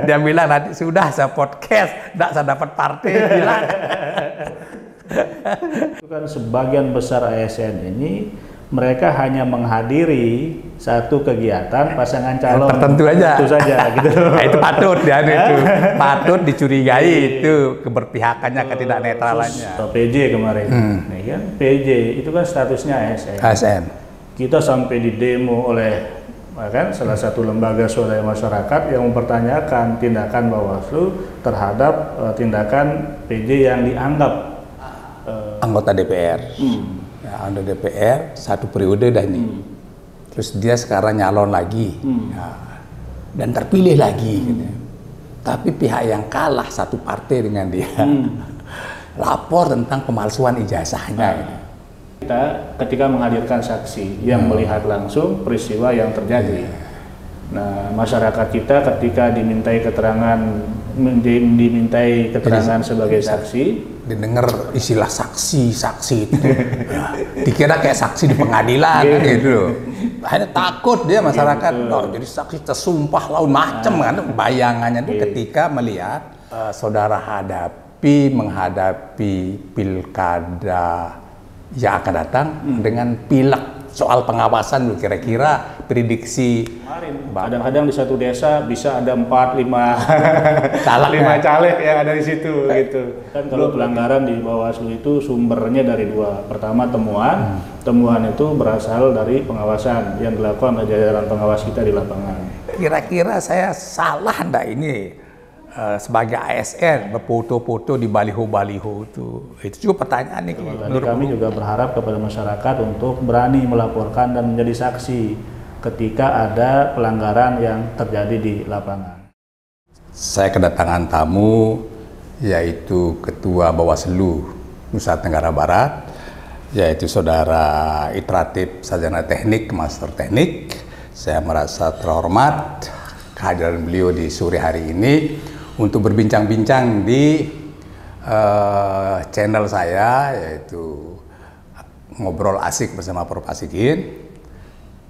Dia bilang nanti sudah saya podcast, tidak saya dapat partai, bilang. Kan sebagian besar ASN ini mereka hanya menghadiri satu kegiatan pasangan calon tertentu aja. Itu saja gitu. Nah, itu patut ya itu. Patut dicurigai itu keberpihakannya, ketidaknetralannya. PJ kemarin. Nih kan PJ itu kan statusnya ASN. ASN. Kita sampai di demo oleh kan salah satu lembaga swadaya masyarakat yang mempertanyakan tindakan Bawaslu terhadap tindakan PJ yang dianggap anggota DPR. Ya, anggota DPR satu periode dah ini. Terus dia sekarang nyalon lagi. Ya, dan terpilih lagi gitu. Tapi pihak yang kalah satu partai dengan dia lapor tentang pemalsuan ijazahnya gitu. Kita ketika menghadirkan saksi yang melihat langsung peristiwa yang terjadi. Nah, masyarakat kita ketika dimintai keterangan sebagai saksi, didengar istilah saksi itu, ya, dikira kayak saksi di pengadilan kan gitu. Akhirnya takut dia masyarakat, jadi saksi tersumpah laun macem kan bayangannya itu ketika melihat saudara menghadapi pilkada yang akan datang dengan pilek soal pengawasan, kira-kira prediksi kadang-kadang di satu desa bisa ada 4-5 caleg yang ada di situ gitu. Kan kalau pelanggaran di Bawaslu itu sumbernya dari dua. Pertama temuan itu berasal dari pengawasan yang dilakukan oleh jajaran pengawas kita di lapangan. Kira-kira saya salah enggak ini sebagai ASN berfoto-foto di baliho-baliho itu juga pertanyaan nih. Kami juga berharap kepada masyarakat untuk berani melaporkan dan menjadi saksi ketika ada pelanggaran yang terjadi di lapangan. Saya kedatangan tamu yaitu Ketua Bawaslu Nusa Tenggara Barat, yaitu Saudara Itratip Sarjana Teknik, Master Teknik. Saya merasa terhormat kehadiran beliau di sore hari ini untuk berbincang-bincang di channel saya, yaitu Ngobrol Asik bersama Prof. Asikin.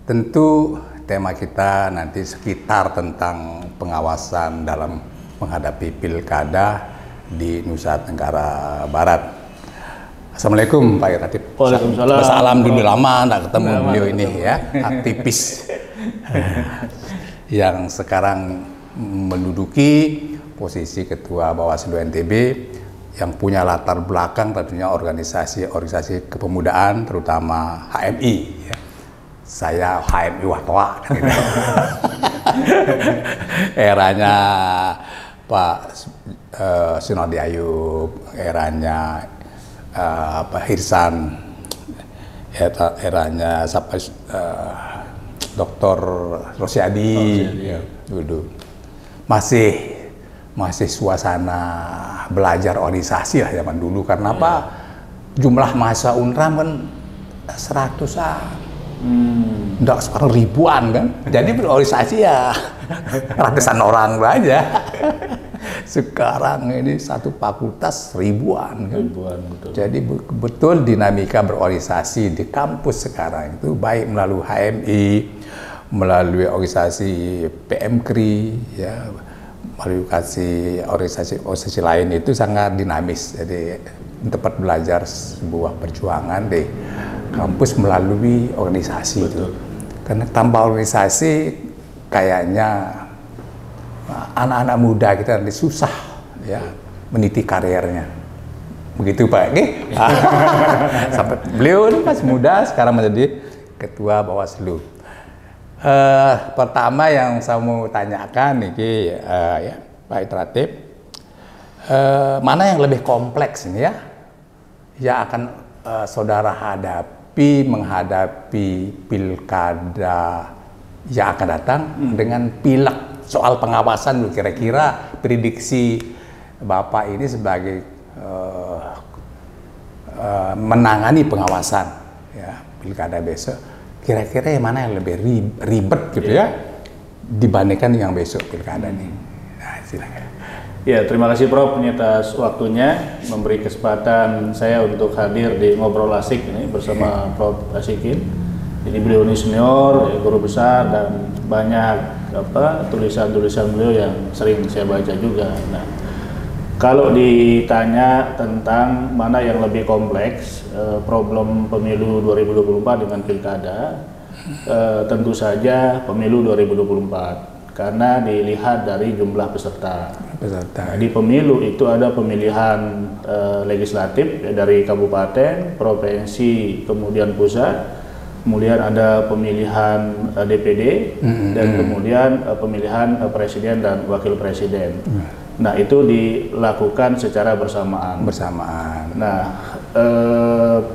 Tentu tema kita nanti sekitar tentang pengawasan dalam menghadapi pilkada di Nusa Tenggara Barat. Assalamualaikum Pak Iratip. Waalaikumsalam. Salam dulu, lama nggak ketemu beliau ini ya, aktivis yang sekarang menduduki posisi Ketua Bawaslu NTB yang punya latar belakang tentunya organisasi kepemudaan, terutama HMI. Ya. Saya HMI Watoa. Gitu. Eranya Pak Sunardi Ayub, eranya Hirsan, eranya Dr. Rosyadi, ya, dulu masih suasana belajar organisasi lah zaman dulu. Karena apa? Jumlah mahasiswa UNRAM kan 100-an, enggak sekarang ribuan kan. Jadi berorganisasi ya ratusan orang aja. Sekarang ini satu fakultas ribuan kan. Betul. Jadi betul dinamika berorganisasi di kampus sekarang itu baik melalui HMI, melalui organisasi PMKRI, ya, melalui organisasi lain itu sangat dinamis. Jadi tempat belajar sebuah perjuangan di kampus melalui organisasi. Betul. Itu. Karena tanpa organisasi kayaknya anak-anak muda kita nanti susah ya meniti karirnya. Begitu Pak. Sampai beliau masih muda sekarang menjadi Ketua Bawaslu. Pertama yang saya mau tanyakan nih ya Pak Itratip, mana yang lebih kompleks ini ya yang akan saudara menghadapi pilkada yang akan datang dengan pilek soal pengawasan, kira-kira prediksi Bapak ini sebagai menangani pengawasan ya pilkada besok, kira-kira yang mana yang lebih ribet gitu ya dibandingkan yang besok pilkada nih. Nah, silakan. Ya, terima kasih Prof atas waktunya memberi kesempatan saya untuk hadir di Ngobrol Asik ini bersama Prof. Asikin. Jadi beliau ini senior, guru besar dan banyak tulisan-tulisan beliau yang sering saya baca juga. Nah, kalau ditanya tentang mana yang lebih kompleks, problem pemilu 2024 dengan pilkada, tentu saja pemilu 2024 karena dilihat dari jumlah peserta. Nah, di pemilu itu ada pemilihan legislatif ya, dari kabupaten, provinsi, kemudian pusat. Kemudian ada pemilihan DPD dan kemudian pemilihan presiden dan wakil presiden. Nah, itu dilakukan secara bersamaan. Nah,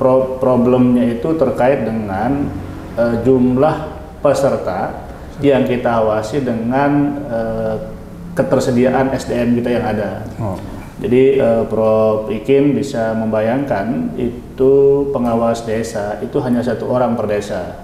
problemnya itu terkait dengan jumlah peserta yang kita awasi dengan ketersediaan SDM kita yang ada. Jadi Prof. Ikin bisa membayangkan itu pengawas desa itu hanya 1 orang per desa.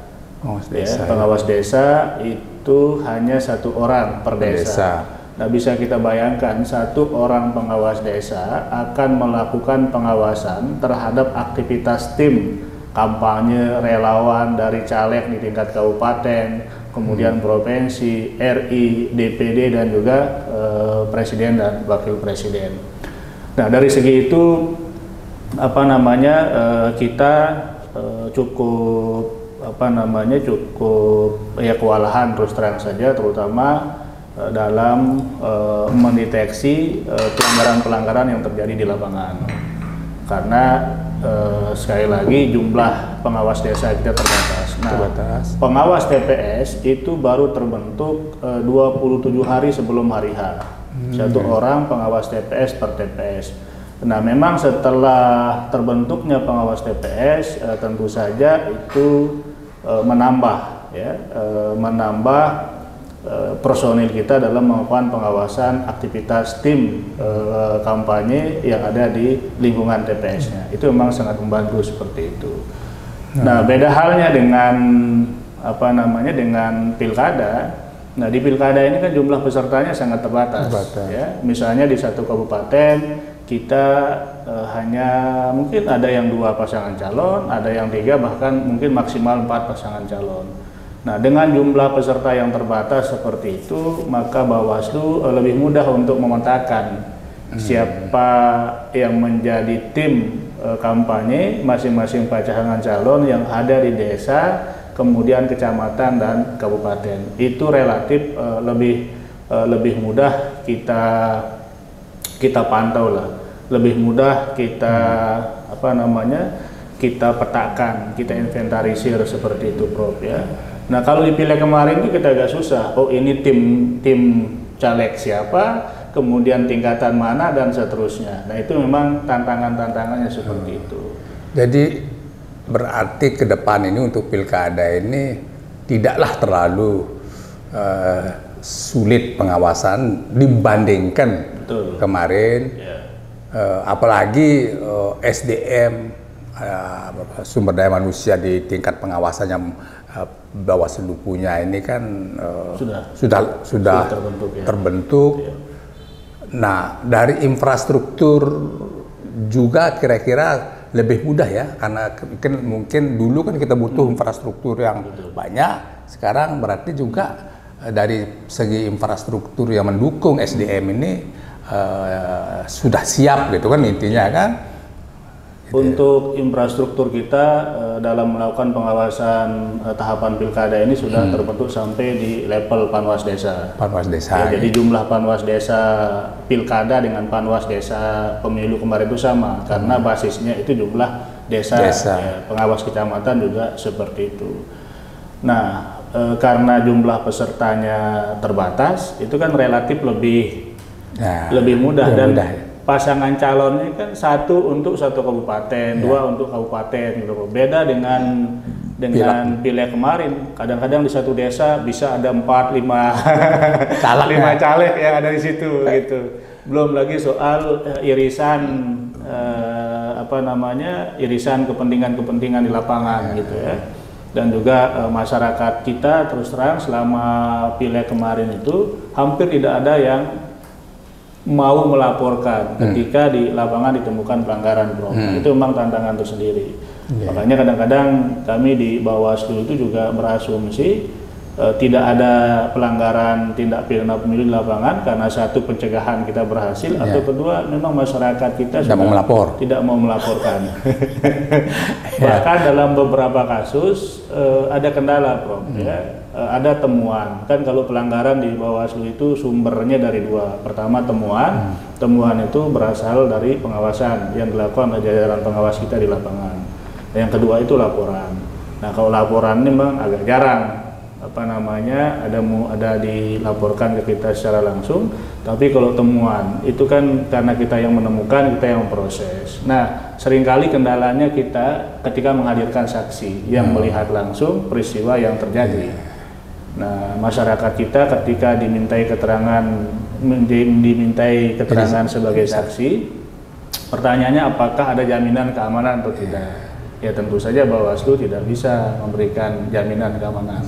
Pengawas desa itu hanya 1 orang per desa. Nah, bisa kita bayangkan 1 orang pengawas desa akan melakukan pengawasan terhadap aktivitas tim kampanye relawan dari caleg di tingkat kabupaten, kemudian provinsi, RI, DPD dan juga presiden dan wakil presiden. Nah, dari segi itu kita cukup ya kewalahan terus terang saja, terutama dalam mendeteksi pelanggaran-pelanggaran yang terjadi di lapangan. Karena sekali lagi jumlah pengawas desa kita terbatas. Nah, pengawas TPS itu baru terbentuk 27 hari sebelum hari H. 1 orang pengawas TPS per TPS. Nah, memang setelah terbentuknya pengawas TPS, tentu saja itu menambah personil kita dalam melakukan pengawasan aktivitas tim kampanye yang ada di lingkungan TPS-nya. Itu memang sangat membantu seperti itu. Nah, beda halnya dengan dengan pilkada. Nah, di pilkada ini kan jumlah pesertanya sangat terbatas. Ya. Misalnya di 1 kabupaten kita hanya mungkin ada yang 2 pasangan calon, ada yang 3, bahkan mungkin maksimal 4 pasangan calon. Nah, dengan jumlah peserta yang terbatas seperti itu, maka Bawaslu lebih mudah untuk memetakan siapa yang menjadi tim kampanye masing-masing pasangan calon yang ada di desa, kemudian kecamatan dan kabupaten. Itu relatif lebih mudah kita pantau lah, lebih mudah kita kita petakan, kita inventarisir seperti itu, Prof. Ya. Nah, kalau di pileg kemarin itu kita agak susah. Oh, ini tim caleg siapa, kemudian tingkatan mana dan seterusnya. Nah, itu memang tantangannya seperti itu. Jadi berarti ke depan ini untuk pilkada ini tidaklah terlalu sulit pengawasan dibandingkan kemarin, apalagi SDM sumber daya manusia di tingkat pengawasan yang Bawaslu punya ini kan sudah terbentuk. Nah, dari infrastruktur juga kira-kira lebih mudah ya, karena mungkin dulu kan kita butuh infrastruktur yang banyak. Sekarang berarti juga dari segi infrastruktur yang mendukung SDM ini sudah siap gitu kan intinya kan. Untuk infrastruktur kita dalam melakukan pengawasan tahapan pilkada ini sudah terbentuk sampai di level Panwas Desa. Ya, jadi jumlah Panwas Desa pilkada dengan Panwas Desa pemilu kemarin itu sama, karena basisnya itu jumlah desa. Ya, pengawas kecamatan juga seperti itu. Nah, karena jumlah pesertanya terbatas, itu kan relatif lebih mudah dan pasangan calonnya kan 1 untuk 1 kabupaten, 2 untuk kabupaten gitu. Beda dengan pileg kemarin, kadang-kadang di 1 desa bisa ada 4-5 caleg yang ada di situ gitu. Belum lagi soal irisan irisan kepentingan di lapangan gitu ya. Dan juga masyarakat kita terus terang selama pileg kemarin itu hampir tidak ada yang mau melaporkan ketika di lapangan ditemukan pelanggaran, Bro. Itu memang tantangan tersendiri. Makanya kadang-kadang kami di Bawaslu itu juga berasumsi tidak ada pelanggaran tindak pidana pemilu di lapangan karena satu pencegahan kita berhasil atau kedua memang masyarakat kita tidak mau melaporkan. Bahkan dalam beberapa kasus ada kendala, Prof. Ya, ada temuan. Kan kalau pelanggaran di Bawaslu itu sumbernya dari dua. Pertama temuan itu berasal dari pengawasan yang dilakukan oleh jajaran pengawas kita di lapangan. Yang kedua itu laporan. Nah, kalau laporan ini memang agak jarang ada dilaporkan ke kita secara langsung, tapi kalau temuan itu kan karena kita yang menemukan, kita yang memproses. Nah, seringkali kendalanya kita ketika menghadirkan saksi yang melihat langsung peristiwa yang terjadi. Nah, masyarakat kita ketika dimintai keterangan sebagai saksi, pertanyaannya apakah ada jaminan keamanan atau tidak? Ya tentu saja Bawaslu tidak bisa memberikan jaminan keamanan.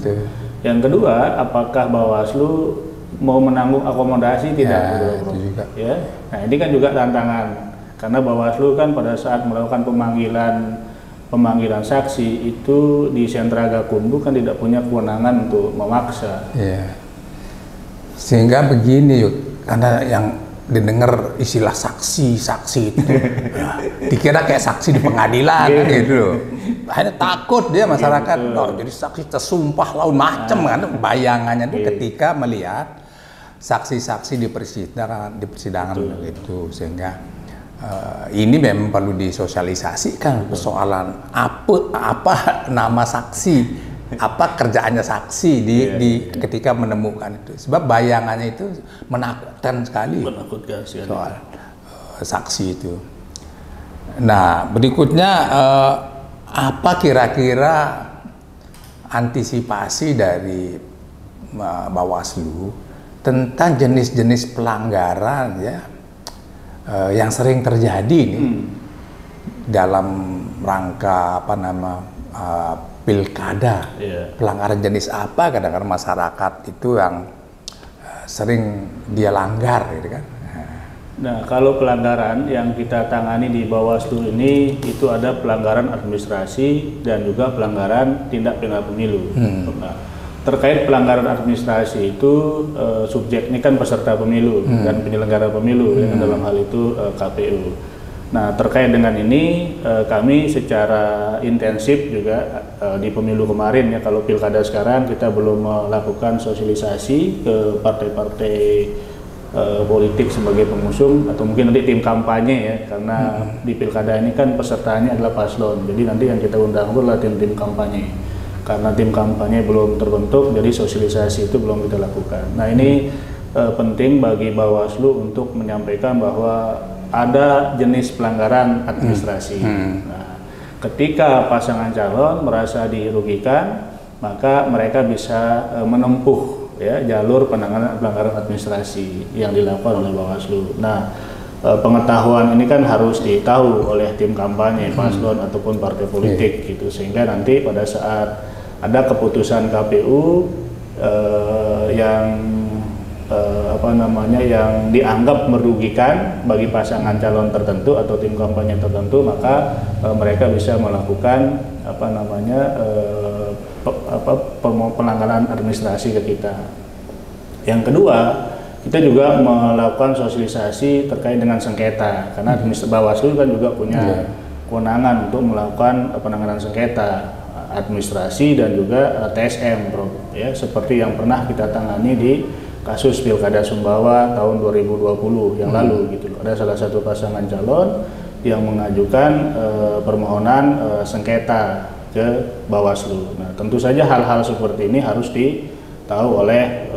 Yang kedua, apakah Bawaslu mau menanggung akomodasi tidak? Ya, nah ini kan juga tantangan karena Bawaslu kan pada saat melakukan pemanggilan saksi itu di Sentra Gakumdu kan tidak punya kewenangan untuk memaksa. Ya. Sehingga begini yuk, karena yang didengar istilah saksi itu ya, dikira kayak saksi di pengadilan gitu. Akhirnya takut dia masyarakat, jadi saksi tersumpah laun macem kan bayangannya itu ketika melihat saksi-saksi di persidangan itu. Sehingga ini memang perlu disosialisasikan persoalan apa nama saksi, apa kerjaannya saksi ketika menemukan itu, sebab bayangannya itu menakutkan sekali soal saksi itu. Nah, berikutnya apa kira-kira antisipasi dari Bawaslu tentang jenis-jenis pelanggaran ya yang sering terjadi nih dalam rangka pilkada, pelanggaran jenis apa kadang-kadang masyarakat itu yang sering dia langgar gitu kan. Nah, kalau pelanggaran yang kita tangani di Bawaslu ini itu ada pelanggaran administrasi dan juga pelanggaran tindak pidana pemilu. Nah, terkait pelanggaran administrasi itu subjeknya kan peserta pemilu dan penyelenggara pemilu yang dalam hal itu KPU. Nah, terkait dengan ini kami secara intensif juga di pemilu kemarin ya, kalau pilkada sekarang kita belum melakukan sosialisasi ke partai-partai politik sebagai pengusung atau mungkin nanti tim kampanye ya, karena di pilkada ini kan pesertanya adalah paslon, jadi nanti yang kita undang itu adalah tim kampanye. Karena tim kampanye belum terbentuk, jadi sosialisasi itu belum kita lakukan. Nah, ini penting bagi Bawaslu untuk menyampaikan bahwa ada jenis pelanggaran administrasi. Nah, ketika pasangan calon merasa dirugikan, maka mereka bisa menempuh ya jalur penanganan pelanggaran administrasi yang dilakukan oleh Bawaslu. Nah, pengetahuan ini kan harus ditahu oleh tim kampanye, paslon ataupun partai politik gitu, sehingga nanti pada saat ada keputusan KPU yang yang dianggap merugikan bagi pasangan calon tertentu atau tim kampanye tertentu, maka mereka bisa melakukan pelanggaran administrasi ke kita. Yang kedua, kita juga melakukan sosialisasi terkait dengan sengketa, karena Bawaslu kan juga punya kewenangan untuk melakukan penanganan sengketa administrasi dan juga TSM, ya, seperti yang pernah kita tangani di kasus Pilkada Sumbawa tahun 2020 yang lalu gitu. Ada salah satu pasangan calon yang mengajukan permohonan sengketa ke Bawaslu. Nah, tentu saja hal-hal seperti ini harus ditahu oleh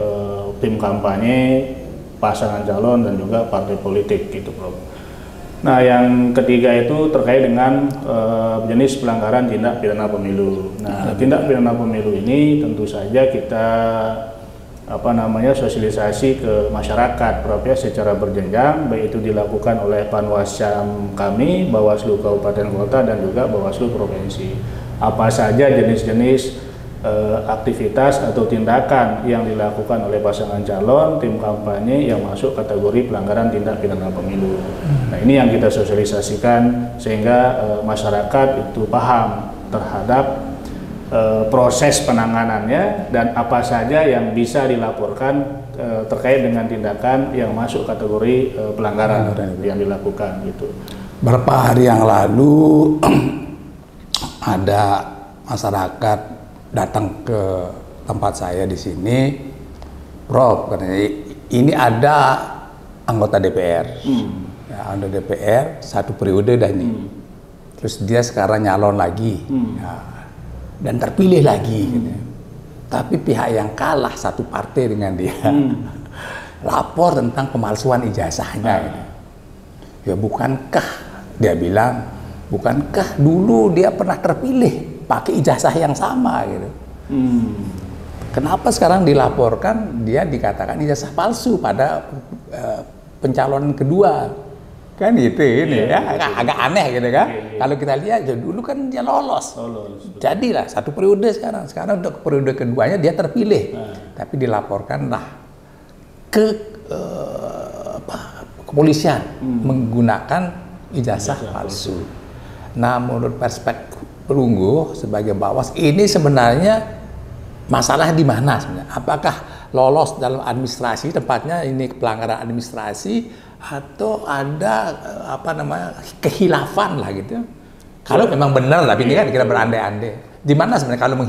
tim kampanye, pasangan calon dan juga partai politik gitu, Prof. Nah, yang ketiga itu terkait dengan jenis pelanggaran tindak pidana pemilu. Nah, tindak pidana pemilu ini tentu saja kita sosialisasi ke masyarakat, Prof, ya, secara berjenjang, baik itu dilakukan oleh Panwascam kami, Bawaslu Kabupaten Kota dan juga Bawaslu Provinsi. Apa saja jenis-jenis aktivitas atau tindakan yang dilakukan oleh pasangan calon, tim kampanye yang masuk kategori pelanggaran tindak pidana pemilu. Nah, ini yang kita sosialisasikan sehingga masyarakat itu paham terhadap proses penanganannya dan apa saja yang bisa dilaporkan terkait dengan tindakan yang masuk kategori pelanggaran yang dilakukan gitu. Beberapa hari yang lalu ada masyarakat datang ke tempat saya di sini, Prof, katanya ini ada anggota DPR, ya, anggota DPR 1 periode dah ini, terus dia sekarang nyalon lagi, ya, dan terpilih lagi, gitu. Tapi pihak yang kalah 1 partai dengan dia lapor tentang pemalsuan ijazahnya, gitu. Ya bukankah dia bilang, bukankah dulu dia pernah terpilih pakai ijazah yang sama, gitu. Kenapa sekarang dilaporkan dia dikatakan ijazah palsu pada pencalonan kedua? Kan itu ini ya, agak aneh gitu kan. Kalau kita lihat dulu kan dia lolos. Jadilah 1 periode sekarang untuk periode keduanya dia terpilih. Tapi dilaporkanlah ke kepolisian menggunakan ijazah palsu. Nah, menurut perspektif Perunggu sebagai Bawas, ini sebenarnya masalah di mana sebenarnya? Apakah lolos dalam administrasi, tempatnya ini pelanggaran administrasi, atau ada kehilafan lah gitu? Kalau memang benar, tapi ini kan kita berandai-andai. Di mana sebenarnya kalau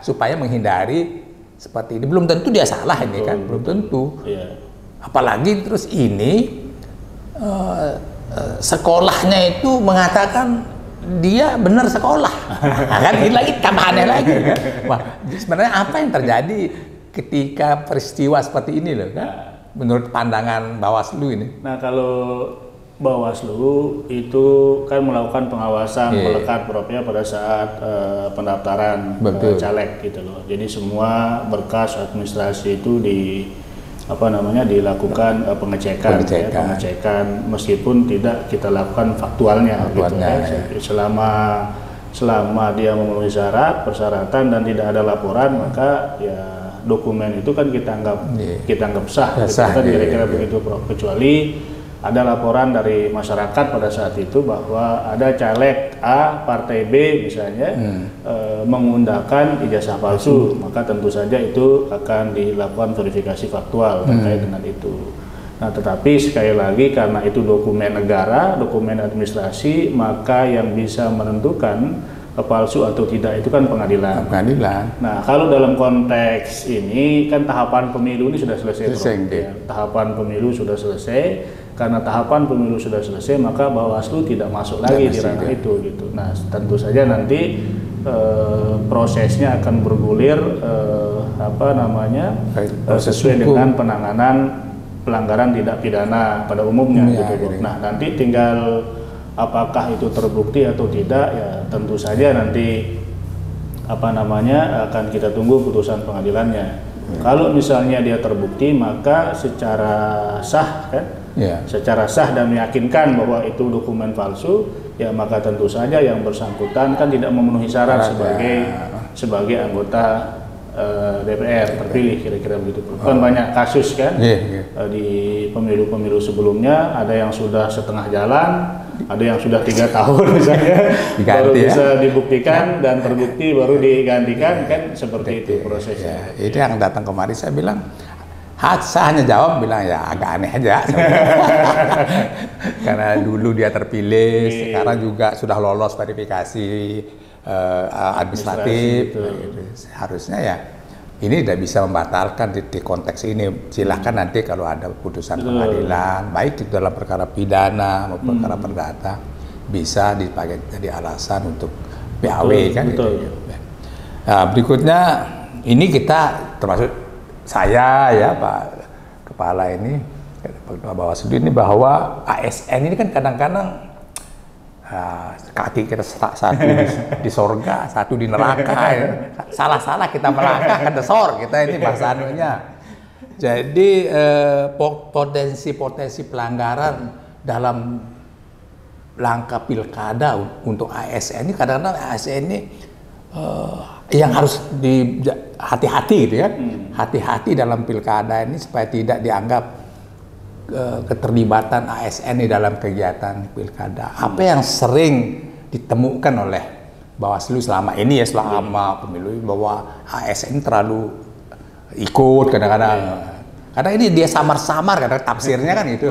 supaya menghindari seperti ini? Belum tentu dia salah ini kan, belum tentu. Apalagi terus ini sekolahnya itu mengatakan dia benar sekolah, kan ini lagi tambah aneh lagi kan. Wah, sebenarnya apa yang terjadi ketika peristiwa seperti ini loh kan, menurut pandangan Bawaslu ini? Nah, kalau Bawaslu itu kan melakukan pengawasan melekat Profnya pada saat pendaftaran caleg gitu loh. Jadi semua berkas administrasi itu dilakukan pengecekan meskipun tidak kita lakukan faktualnya gitu ya. Selama dia memenuhi persyaratan dan tidak ada laporan, maka ya dokumen itu kan kita anggap sah gitu, kira-kira begitu Prof. Kecuali ada laporan dari masyarakat pada saat itu bahwa ada caleg A partai B misalnya mengundangkan ijazah palsu, maka tentu saja itu akan dilakukan verifikasi faktual terkait dengan itu. Nah, tetapi sekali lagi karena itu dokumen negara, dokumen administrasi, maka yang bisa menentukan palsu atau tidak itu kan pengadilan. Nah, kalau dalam konteks ini kan tahapan pemilu ini sudah selesai. Tahapan pemilu sudah selesai. Karena tahapan pemilu sudah selesai, maka Bawaslu tidak masuk lagi di ranah itu gitu. Nah, tentu saja nanti prosesnya akan bergulir sesuai dengan penanganan pelanggaran tindak pidana pada umumnya gitu. Nah, nanti tinggal apakah itu terbukti atau tidak, ya tentu saja nanti akan kita tunggu putusan pengadilannya. Kalau misalnya dia terbukti, maka secara sah kan, secara sah dan meyakinkan bahwa itu dokumen palsu, ya maka tentu saja yang bersangkutan kan tidak memenuhi syarat sebagai anggota DPR terpilih, kira-kira begitu. Kan banyak kasus kan di pemilu-pemilu sebelumnya, ada yang sudah setengah jalan, ada yang sudah 3 tahun misalnya baru bisa dibuktikan dan terbukti baru digantikan, kan seperti itu prosesnya. Itu yang datang kemari saya bilang, saya hanya jawab bilang ya agak aneh aja karena dulu dia terpilih, sekarang juga sudah lolos verifikasi administratif, harusnya ya ini tidak bisa membatalkan di konteks ini. Silahkan nanti kalau ada putusan pengadilan, baik itu dalam perkara pidana maupun perkara perdata, bisa dipakai jadi alasan untuk PAW kan. Nah, berikutnya ini kita termasuk saya ya Pak Kepala ini, Pak Bawaslu ini, bahwa ASN ini kan kadang-kadang kaki kita satu di sorga, satu di neraka ya. Salah-salah kita melangkah ke desor kita, ini bahasa anunya. Jadi potensi pelanggaran dalam langkah pilkada untuk ASN ini, kadang-kadang ASN ini yang harus hati-hati gitu ya. Hati-hati dalam pilkada ini supaya tidak dianggap keterlibatan ASN di dalam kegiatan pilkada. Apa yang sering ditemukan oleh Bawaslu selama ini ya, selama pemilu, bahwa ASN terlalu ikut kadang-kadang. Karena ini dia samar-samar, kadang tafsirnya kan itu.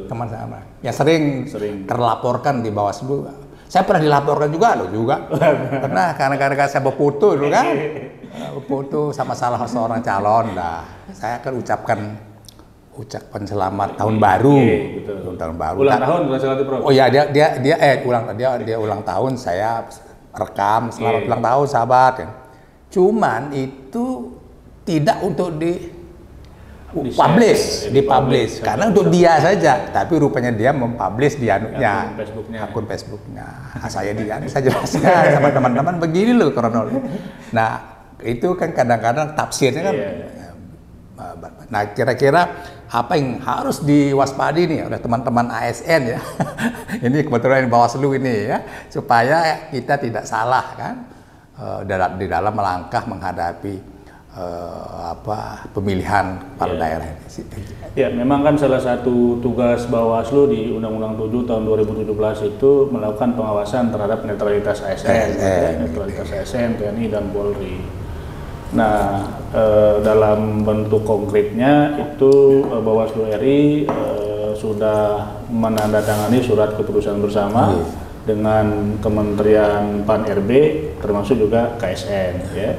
Teman sama. Ya sering terlaporkan di Bawaslu. Saya pernah dilaporkan juga loh karena gara-gara saya berfoto dulu kan. Berfoto sama salah seorang calon. Nah, saya akan ucapkan selamat tahun baru. Tahun baru. Ulang tahun berarti, Bro. Oh ya, dia ulang tahun, saya rekam selamat ulang tahun sahabat. Cuman itu tidak untuk dipublish karena untuk dia saja, tapi rupanya dia mempublish di akun Facebooknya. Saya jelaskan sama teman-teman begini loh kronologi. Nah itu kan kadang-kadang tafsirnya kan. Nah kira-kira apa yang harus diwaspadi nih oleh teman-teman ASN ya? Ini kebetulan Bawaslu ini ya, supaya kita tidak salah kan di dalam melangkah menghadapi pemilihan kepala daerah ini. Ya, memang kan salah satu tugas Bawaslu di Undang-Undang 7 tahun 2017 itu melakukan pengawasan terhadap netralitas ASN, netralitas ASN, TNI dan Polri. Nah, dalam bentuk konkretnya itu Bawaslu RI sudah menandatangani surat keputusan bersama dengan Kementerian Pan-RB, termasuk juga KSN ya.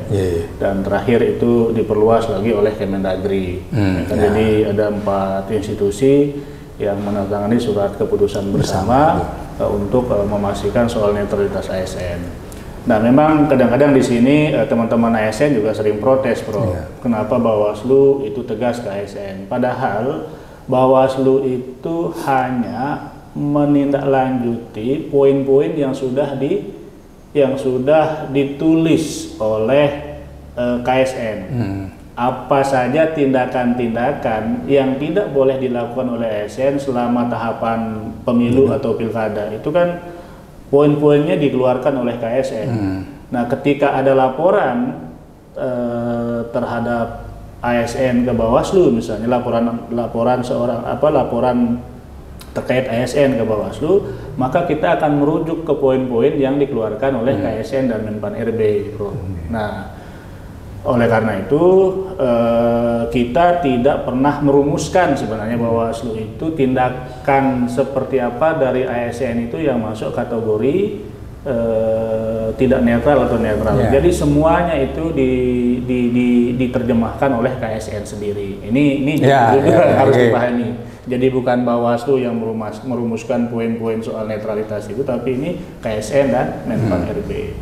Dan terakhir itu diperluas lagi oleh Kemendagri. Jadi ada 4 institusi yang menandatangani surat keputusan bersama untuk memastikan soal netralitas ASN. Nah, memang kadang-kadang di sini teman-teman ASN juga sering protes, Bro. Kenapa Bawaslu itu tegas ke ASN? Padahal Bawaslu itu hanya menindaklanjuti poin-poin yang sudah ditulis oleh KSN. Apa saja tindakan-tindakan yang tidak boleh dilakukan oleh ASN selama tahapan pemilu atau pilkada, itu kan poin-poinnya dikeluarkan oleh KSN. Nah, ketika ada laporan terhadap ASN ke Bawaslu, misalnya laporan terkait ASN ke Bawaslu, maka kita akan merujuk ke poin-poin yang dikeluarkan oleh KSN dan Menpan RB, Bro. Nah, oleh karena itu kita tidak pernah merumuskan sebenarnya Bawaslu itu tindakan seperti apa dari ASN itu yang masuk kategori tidak netral atau netral. Jadi semuanya itu diterjemahkan oleh KSN sendiri. Ini harus dipahami. Jadi bukan Bawaslu yang merumuskan poin-poin soal netralitas itu, tapi ini KSN dan Menpan RB.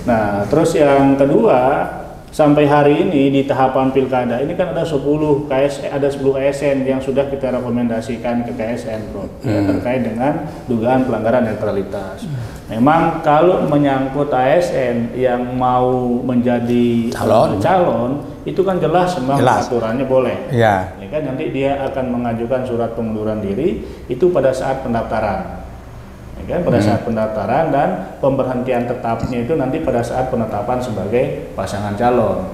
Nah, terus yang kedua, sampai hari ini di tahapan pilkada ini kan ada 10 ASN yang sudah kita rekomendasikan ke KSN, Bro, terkait dengan dugaan pelanggaran netralitas. Memang kalau menyangkut ASN yang mau menjadi calon itu kan jelas memang aturannya boleh. Ya kan, nanti dia akan mengajukan surat pengunduran diri itu pada saat pendaftaran. Ya kan, pada saat pendaftaran, dan pemberhentian tetapnya itu nanti pada saat penetapan sebagai pasangan calon.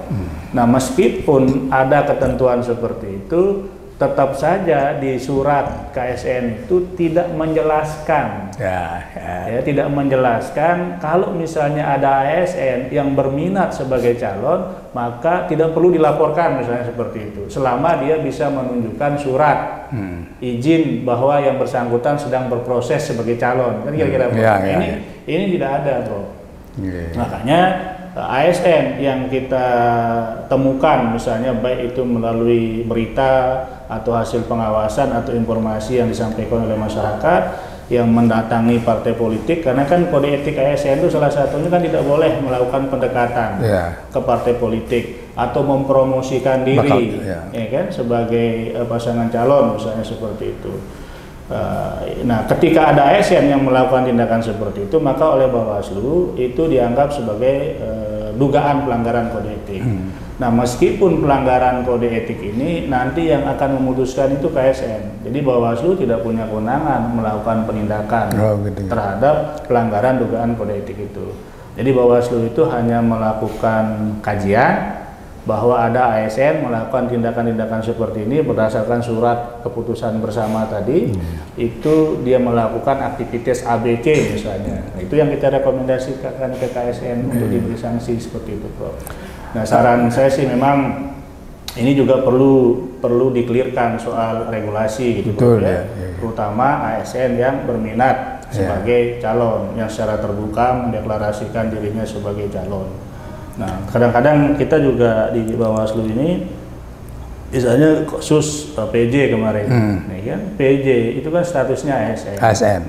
Nah, meskipun ada ketentuan seperti itu, tetap saja di surat KSN itu tidak menjelaskan, tidak menjelaskan kalau misalnya ada ASN yang berminat sebagai calon, maka tidak perlu dilaporkan misalnya seperti itu, selama dia bisa menunjukkan surat izin bahwa yang bersangkutan sedang berproses sebagai calon. Kan kira-kira ini tidak ada, Bro. Makanya ASN yang kita temukan misalnya baik itu melalui berita atau hasil pengawasan atau informasi yang disampaikan oleh masyarakat yang mendatangi partai politik, karena kan kode etik ASN itu salah satunya kan tidak boleh melakukan pendekatan ke partai politik atau mempromosikan diri ya kan sebagai pasangan calon misalnya seperti itu. Nah, ketika ada ASN yang melakukan tindakan seperti itu, maka oleh Bawaslu itu dianggap sebagai dugaan pelanggaran kode etik. Nah, meskipun pelanggaran kode etik ini nanti yang akan memutuskan itu KSN. Jadi Bawaslu tidak punya kewenangan melakukan penindakan terhadap pelanggaran dugaan kode etik itu. Jadi Bawaslu itu hanya melakukan kajian, bahwa ada ASN melakukan tindakan-tindakan seperti ini berdasarkan surat keputusan bersama tadi, itu dia melakukan aktivitas ABC misalnya. Nah, itu yang kita rekomendasikan ke KSN untuk diberi sanksi seperti itu, Prof. Nah, saran saya sih memang ini juga perlu dikelirkan soal regulasi gitu, betul, Prof, ya. Terutama ASN yang berminat sebagai calon, yang secara terbuka mendeklarasikan dirinya sebagai calon. Nah, kadang-kadang kita juga di Bawaslu ini, misalnya kasus PJ kemarin, nih kan, PJ itu kan statusnya ASN.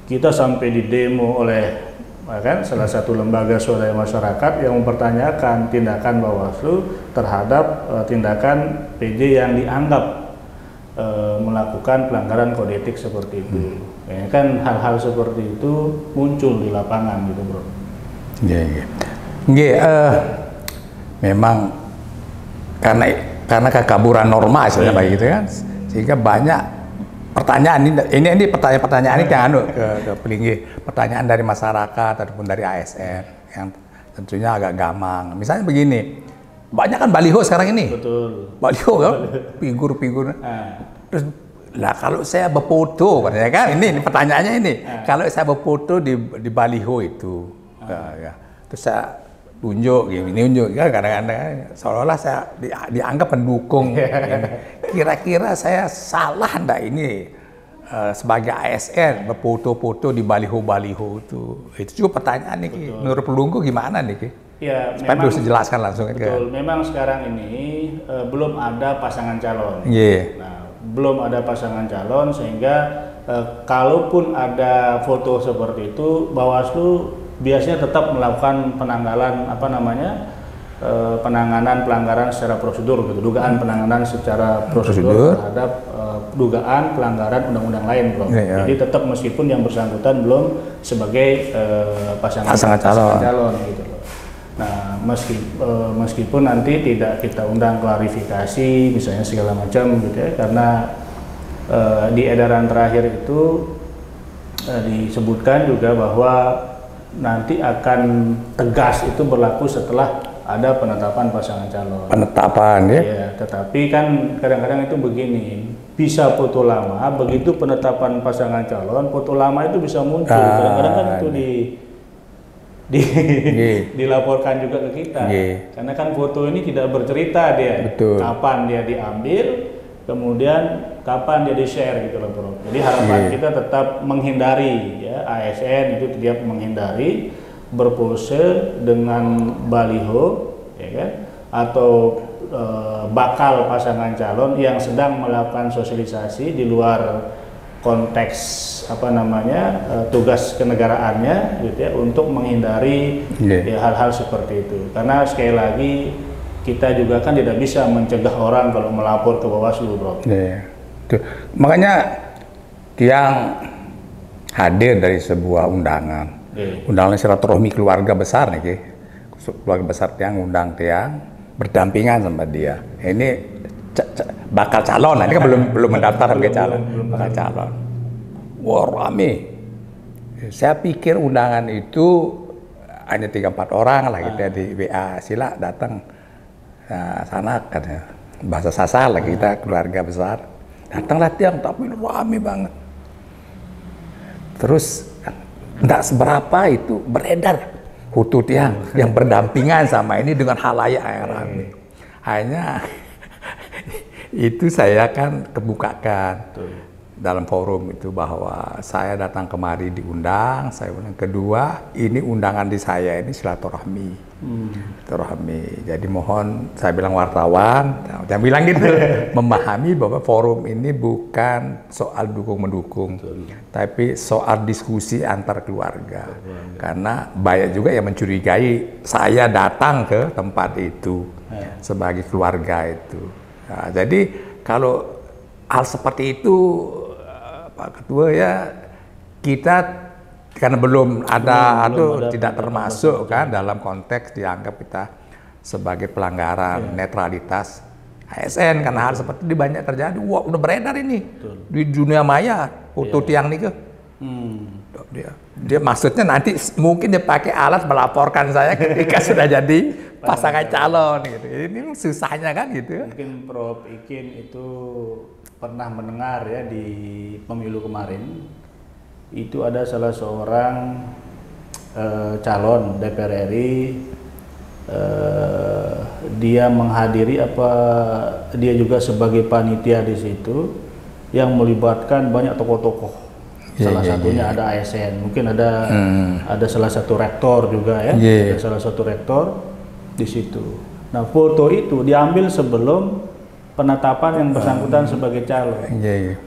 Kita sampai di demo oleh kan salah satu lembaga swadaya masyarakat yang mempertanyakan tindakan Bawaslu terhadap tindakan PJ yang dianggap melakukan pelanggaran kode etik seperti itu. Ya, kan hal-hal seperti itu muncul di lapangan gitu, Bro. Memang karena kekaburan norma sebenarnya begitu kan, sehingga banyak pertanyaan ini pertanyaan ini yang ke pelinggi, pertanyaan dari masyarakat ataupun dari ASN yang tentunya agak gamang. Misalnya begini, banyak kan baliho sekarang ini. Betul. Baliho kan, figur-figur. Terus lah kalau saya berfoto, katanya kan, ini pertanyaannya ini, kalau saya berfoto di baliho itu, terus saya tunjuk, kadang-kadang seolah-olah saya dianggap pendukung. Kira-kira saya salah enggak ini sebagai ASN berfoto-foto di baliho-baliho itu? Itu juga pertanyaan nih, menurut pelunggu gimana nih? Ya, supaya bisa jelaskan langsung. Betul, memang sekarang ini belum ada pasangan calon. Nah, belum ada pasangan calon sehingga kalaupun ada foto seperti itu, Bawaslu biasanya tetap melakukan penanggalan penanganan pelanggaran secara prosedur gitu, dugaan penanganan secara prosedur terhadap dugaan pelanggaran undang-undang lain, Bro. Jadi tetap meskipun yang bersangkutan belum sebagai pasangan calon gitu loh. Nah, meskipun nanti tidak kita undang klarifikasi misalnya segala macam gitu ya, karena di edaran terakhir itu disebutkan juga bahwa nanti akan tegas itu berlaku setelah ada penetapan pasangan calon. Penetapan ya? Ya, tetapi kan kadang-kadang itu begini, bisa foto lama, begitu penetapan pasangan calon, foto lama itu bisa muncul. Kadang-kadang kan itu dilaporkan juga ke kita. Karena kan foto ini tidak bercerita dia, kapan dia diambil, kemudian kapan dia di-share gitu loh, Bro. Jadi harapan kita tetap menghindari ya, ASN itu dia menghindari berpose dengan baliho ya kan, atau bakal pasangan calon yang sedang melakukan sosialisasi di luar konteks tugas kenegaraannya gitu ya, untuk menghindari ya, hal-hal seperti itu. Karena sekali lagi kita juga kan tidak bisa mencegah orang kalau melapor ke Bawaslu, Bro. Makanya yang hadir dari sebuah undangan, undangan silaturahmi keluarga besar nih, keluarga besar yang undang tiang berdampingan sama dia. Ini bakal calon, ini kan belum mendaftar sebagai calon, bakal calon. Wah, rame. Saya pikir undangan itu hanya 3-4 orang lah gitu ya, di WA, sila datang. Nah, sana kan bahasa sasar lah kita, keluarga besar. Datanglah tiang, tapi rame banget. Terus enggak seberapa itu beredar foto tiang yang berdampingan sama ini dengan halayak yang rame. Hanya itu saya kan kebukakan dalam forum itu bahwa saya datang kemari diundang, saya bilang kedua ini undangan di saya ini silaturahmi. Silaturahmi. Jadi mohon saya bilang wartawan, jangan bilang gitu, memahami bahwa forum ini bukan soal dukung-mendukung, tapi soal diskusi antar keluarga. Karena banyak juga yang mencurigai saya datang ke tempat itu sebagai keluarga itu. Nah, jadi kalau hal seperti itu, Pak Ketua ya, kita karena belum ada tidak termasuk kan dalam konteks dianggap kita sebagai pelanggaran netralitas ASN, karena hal seperti itu banyak terjadi. Wah, udah beredar ini di dunia maya foto tiang nih ke. Dia maksudnya nanti mungkin dia pakai alat melaporkan saya ketika sudah jadi pasangan calon gitu. Ini susahnya kan gitu. Mungkin Prof. Ikin itu pernah mendengar ya di pemilu kemarin itu ada salah seorang calon DPR RI, dia menghadiri dia juga sebagai panitia di situ yang melibatkan banyak tokoh-tokoh. Salah satunya ada ASN, mungkin ada salah satu rektor juga ya, ada salah satu rektor di situ. Nah, foto itu diambil sebelum penetapan yang bersangkutan sebagai calon.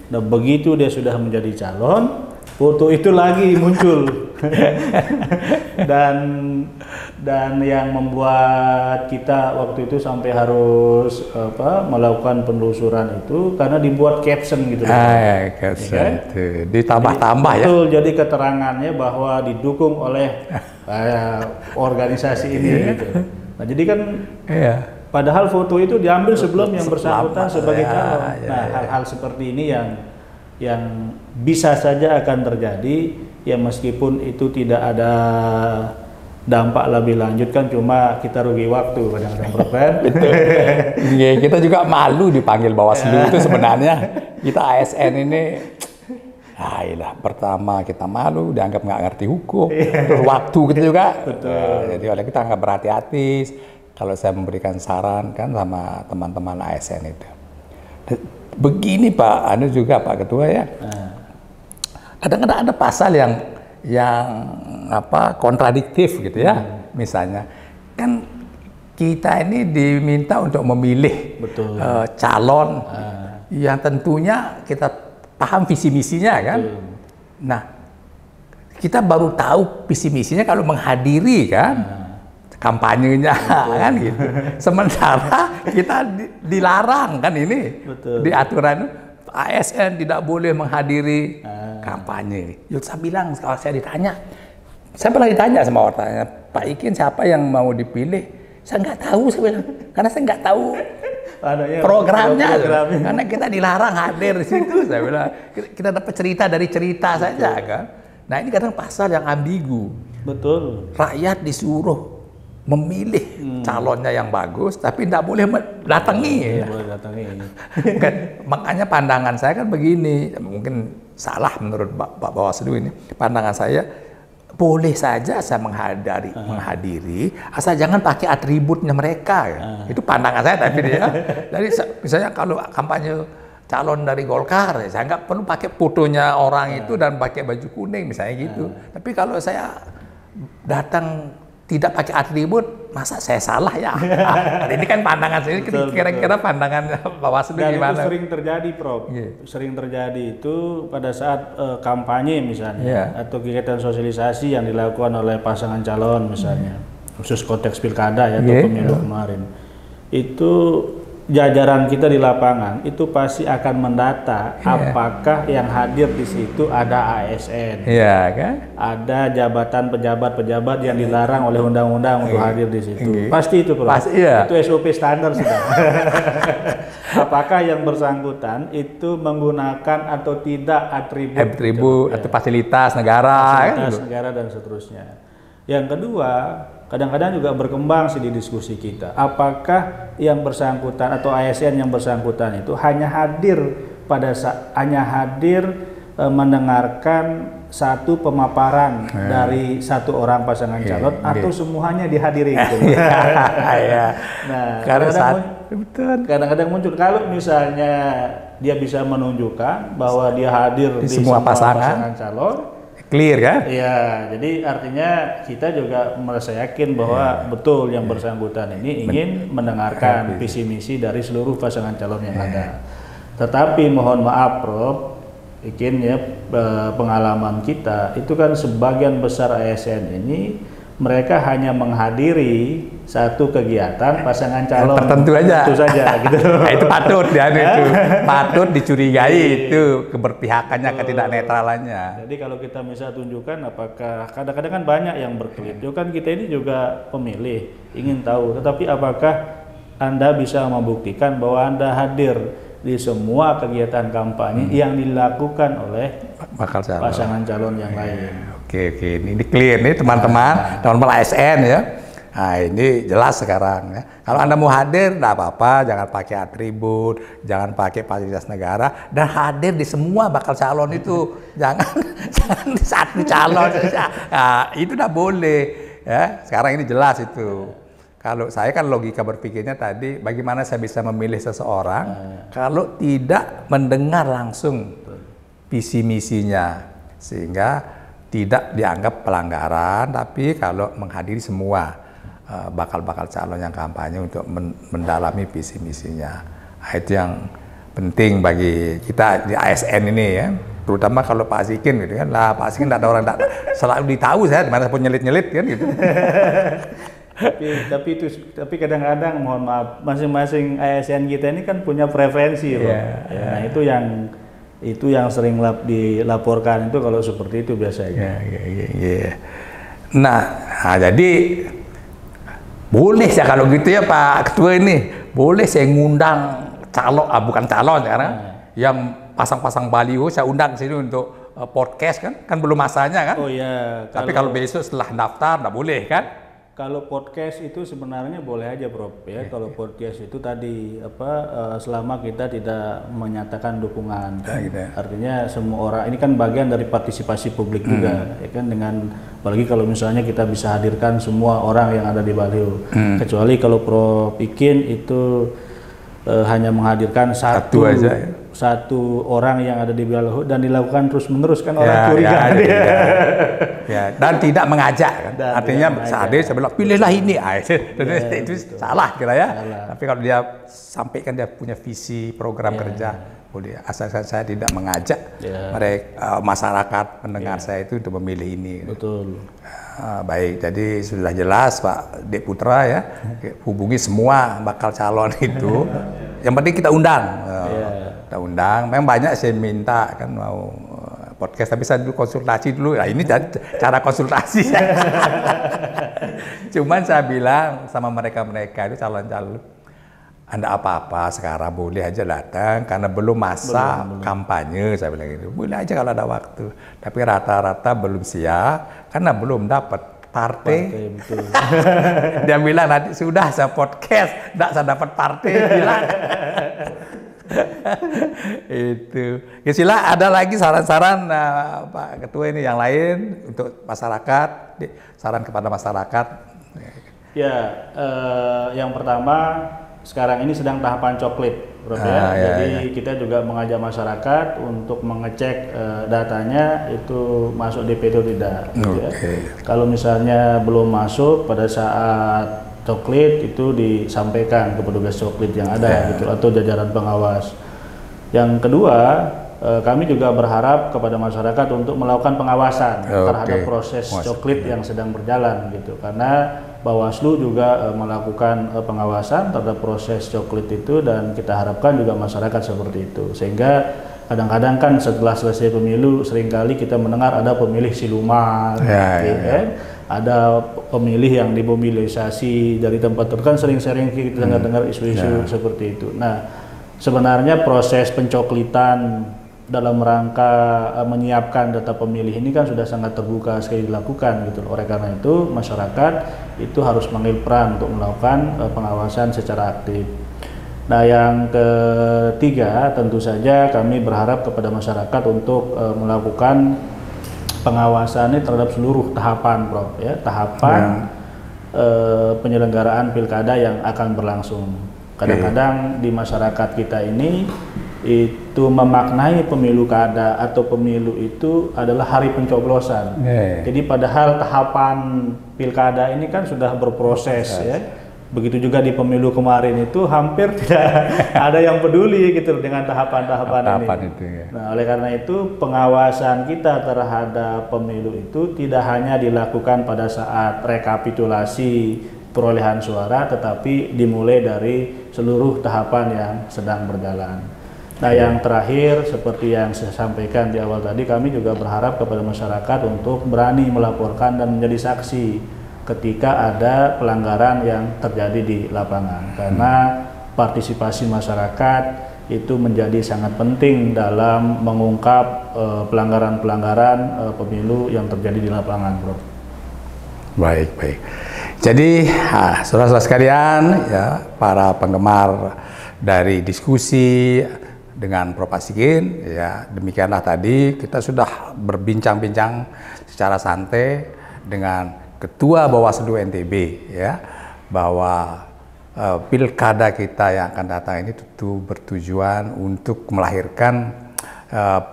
Nah, begitu dia sudah menjadi calon, foto itu lagi muncul. dan yang membuat kita waktu itu sampai harus melakukan penelusuran itu karena dibuat caption gitu. Caption ya, itu ditambah-tambah ya. Betul, jadi keterangannya bahwa didukung oleh organisasi ini gitu. Nah, jadi kan padahal foto itu diambil sebelum yang bersangkutan sebagai calon. Nah, hal-hal seperti ini yang bisa saja akan terjadi ya, meskipun itu tidak ada dampak lebih lanjut, kan cuma kita rugi waktu kadang-kadang, Prof. Betul. Kita juga malu dipanggil Bawaslu itu sebenarnya. Kita ASN ini pertama kita malu, dianggap nggak ngerti hukum. Terus waktu kita juga. Jadi oleh kita nggak berhati-hati kalau saya memberikan saran kan sama teman-teman ASN itu. Begini Pak, juga Pak Ketua ya. Kadang-kadang ada pasal yang kontradiktif gitu ya. Misalnya kan kita ini diminta untuk memilih calon yang tentunya kita paham visi misinya kan. Nah, kita baru tahu visi misinya kalau menghadiri kan kampanyenya kan gitu. Sementara kita dilarang kan ini di aturan ASN tidak boleh menghadiri kampanye. Saya bilang, kalau saya ditanya, saya pernah ditanya sama orangnya, Pak Ikin siapa yang mau dipilih? Saya nggak tahu, saya bilang, karena saya nggak tahu programnya. Karena kita dilarang hadir di situ. Saya bilang, kita dapat cerita dari cerita saja kan. Nah, ini kadang pasal yang ambigu. Betul. Rakyat disuruh memilih calonnya yang bagus, tapi tidak boleh datangi. Kan, makanya pandangan saya kan begini, mungkin salah menurut Pak Bawaslu ini. Pandangan saya, boleh saja saya menghadiri, asal jangan pakai atributnya mereka. Itu pandangan saya, tapi dia. Jadi misalnya kalau kampanye calon dari Golkar, saya nggak perlu pakai fotonya orang itu dan pakai baju kuning misalnya gitu. Tapi kalau saya datang tidak pakai atribut, masa saya salah ya? Ini kan pandangan saya, kira-kira pandangan Bawaslu gimana? Itu sering terjadi, Prof. Sering terjadi itu pada saat kampanye misalnya, atau kegiatan sosialisasi yang dilakukan oleh pasangan calon misalnya, khusus konteks pilkada ya, atau pemilu kemarin. Itu jajaran kita di lapangan itu pasti akan mendata apakah yang hadir di situ ada ASN, kan? Ada jabatan pejabat-pejabat yang dilarang oleh undang-undang untuk hadir di situ. Pasti itu, Prof. Itu SOP standar sudah. Apakah yang bersangkutan itu menggunakan atau tidak atribut atau fasilitas negara, negara dan seterusnya. Yang kedua, kadang-kadang juga berkembang di diskusi kita. Apakah yang bersangkutan atau ASN yang bersangkutan itu hanya hadir mendengarkan satu pemaparan dari satu orang pasangan calon atau semuanya dihadiri gitu. Nah, kadang-kadang muncul kalau misalnya dia bisa menunjukkan bahwa dia hadir di semua pasangan calon, clear kan? Iya, jadi artinya kita juga merasa yakin bahwa betul yang bersangkutan ini ingin mendengarkan visi misi dari seluruh pasangan calon yang ada. Tetapi mohon maaf, Prof, Ikin ya, pengalaman kita itu kan sebagian besar ASN ini mereka hanya menghadiri satu kegiatan pasangan calon tertentu aja. Itu saja gitu. Nah, itu patut ya, itu patut dicurigai itu keberpihakannya, ketidaknetralannya. Jadi kalau kita bisa tunjukkan apakah kadang-kadang kan banyak yang berkelit. Kan kita ini juga pemilih ingin tahu, tetapi apakah Anda bisa membuktikan bahwa Anda hadir di semua kegiatan kampanye yang dilakukan oleh pasangan calon yang lain. Oke, ini clear nih teman-teman ASN ya. Nah, ini jelas sekarang ya. Kalau Anda mau hadir, enggak apa-apa, jangan pakai atribut, jangan pakai fasilitas negara, dan hadir di semua bakal calon itu. Jangan di satu calon saja. Nah, itu enggak boleh ya. Sekarang ini jelas itu. Kalau saya kan logika berpikirnya tadi, bagaimana saya bisa memilih seseorang kalau tidak mendengar langsung visi misinya, sehingga tidak dianggap pelanggaran, tapi kalau menghadiri semua bakal-bakal calon yang kampanye untuk mendalami visi misinya. Nah, itu yang penting bagi kita di ASN ini ya, terutama kalau Pak Asikin gitu kan. Lah Pak Asikin tidak ada orang selalu ditahu saya di mana pun nyelit-nyelit kan gitu. tapi kadang-kadang mohon maaf, masing-masing ASN kita ini kan punya preferensi, Nah, itu yang sering dilaporkan itu kalau seperti itu biasanya. Nah, jadi boleh ya kalau gitu ya Pak Ketua ini, boleh saya ngundang calon, bukan calon sekarang, yang pasang-pasang baliho saya undang sini untuk podcast kan belum masanya kan? Oh iya. Tapi kalau besok setelah daftar nggak boleh kan? Kalau podcast itu sebenarnya boleh aja, Prof. Ya. Kalau podcast itu tadi selama kita tidak menyatakan dukungan, kan? Artinya semua orang ini kan bagian dari partisipasi publik juga, ya kan, dengan apalagi kalau misalnya kita bisa hadirkan semua orang yang ada di baliho. Kecuali kalau Prof bikin itu hanya menghadirkan satu orang yang ada di baliho dan dilakukan terus-menerus kan orang curiga. Dan tidak mengajak kan. Artinya saya bilang pilihlah ini, itu salah kira ya. Tapi kalau dia sampaikan dia punya visi program kerja, boleh. Asalkan saya tidak mengajak mereka masyarakat pendengar saya itu untuk memilih ini. Betul. Baik, jadi sudah jelas Pak Dek Putra ya, hubungi semua bakal calon itu. Yang penting kita undang. Kita undang. Memang banyak saya minta kan mau podcast, tapi saya dulu konsultasi dulu. Nah, ini cara konsultasi. Cuman saya bilang sama mereka itu calon-calon, Anda apa-apa sekarang boleh aja datang karena belum masa kampanye, saya bilang gitu. Boleh aja kalau ada waktu. Tapi rata-rata belum siap karena belum dapat partai. Betul. Dia bilang nanti sudah saya podcast, enggak saya dapat partai, bilang. Itu. Ya sila, ada lagi saran-saran Pak Ketua ini yang lain untuk masyarakat, saran kepada masyarakat. Ya, yang pertama sekarang ini sedang tahapan coklit, Prof. Jadi kita juga mengajak masyarakat untuk mengecek datanya itu masuk DP atau tidak. Ya. Kalau misalnya belum masuk pada saat coklit itu disampaikan ke petugas coklit yang ada gitu, atau jajaran pengawas. Yang kedua, kami juga berharap kepada masyarakat untuk melakukan pengawasan terhadap proses coklit yang sedang berjalan gitu, karena Bawaslu juga melakukan pengawasan terhadap proses coklit itu, dan kita harapkan juga masyarakat seperti itu, sehingga kadang-kadang kan setelah selesai pemilu seringkali kita mendengar ada pemilih siluman, ada pemilih yang dimobilisasi dari tempat tertentu, kan sering-sering kita dengar isu-isu seperti itu. Nah, sebenarnya proses pencoklitan dalam rangka menyiapkan data pemilih ini kan sudah sangat terbuka sekali dilakukan gitu. Oleh karena itu masyarakat itu harus mengambil peran untuk melakukan pengawasan secara aktif. Nah, yang ketiga tentu saja kami berharap kepada masyarakat untuk melakukan pengawasan ini terhadap seluruh tahapan, Prof. Ya, tahapan penyelenggaraan pilkada yang akan berlangsung. Kadang-kadang di masyarakat kita ini itu memaknai pemilu kada atau pemilu itu adalah hari pencoblosan. Jadi padahal tahapan pilkada ini kan sudah berproses ya. Begitu juga di pemilu kemarin itu hampir tidak ada yang peduli gitu dengan tahapan-tahapan ini. Itu, ya. Nah, oleh karena itu pengawasan kita terhadap pemilu itu tidak hanya dilakukan pada saat rekapitulasi perolehan suara, tetapi dimulai dari seluruh tahapan yang sedang berjalan. Nah, yang terakhir seperti yang saya sampaikan di awal tadi, kami juga berharap kepada masyarakat untuk berani melaporkan dan menjadi saksi ketika ada pelanggaran yang terjadi di lapangan, karena partisipasi masyarakat itu menjadi sangat penting dalam mengungkap pelanggaran-pelanggaran pemilu yang terjadi di lapangan, Bro. Baik, baik. Jadi, saudara-saudara sekalian, ya, para penggemar dari diskusi dengan Prof. Asikin, ya, demikianlah tadi kita sudah berbincang-bincang secara santai dengan Ketua Bawaslu NTB, ya, bahwa pilkada kita yang akan datang ini tentu bertujuan untuk melahirkan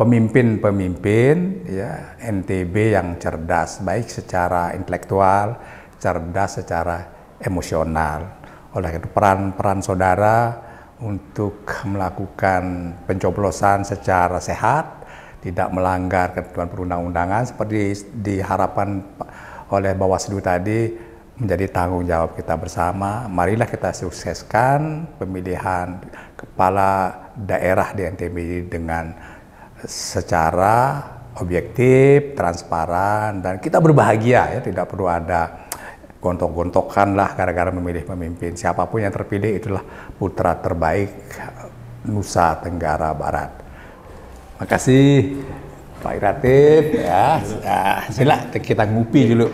pemimpin-pemimpin, ya, NTB yang cerdas, baik secara intelektual, cerdas secara emosional. Oleh itu peran saudara untuk melakukan pencoblosan secara sehat, tidak melanggar ketentuan perundang-undangan seperti diharapkan oleh Bawaslu tadi, menjadi tanggung jawab kita bersama. Marilah kita sukseskan pemilihan kepala daerah di NTB dengan secara objektif, transparan, dan kita berbahagia, ya, tidak perlu ada gontok-gontokan lah gara-gara memilih pemimpin. Siapapun yang terpilih itulah putra terbaik Nusa Tenggara Barat. Makasih Pak Iratif, ya. Sila kita ngupi dulu.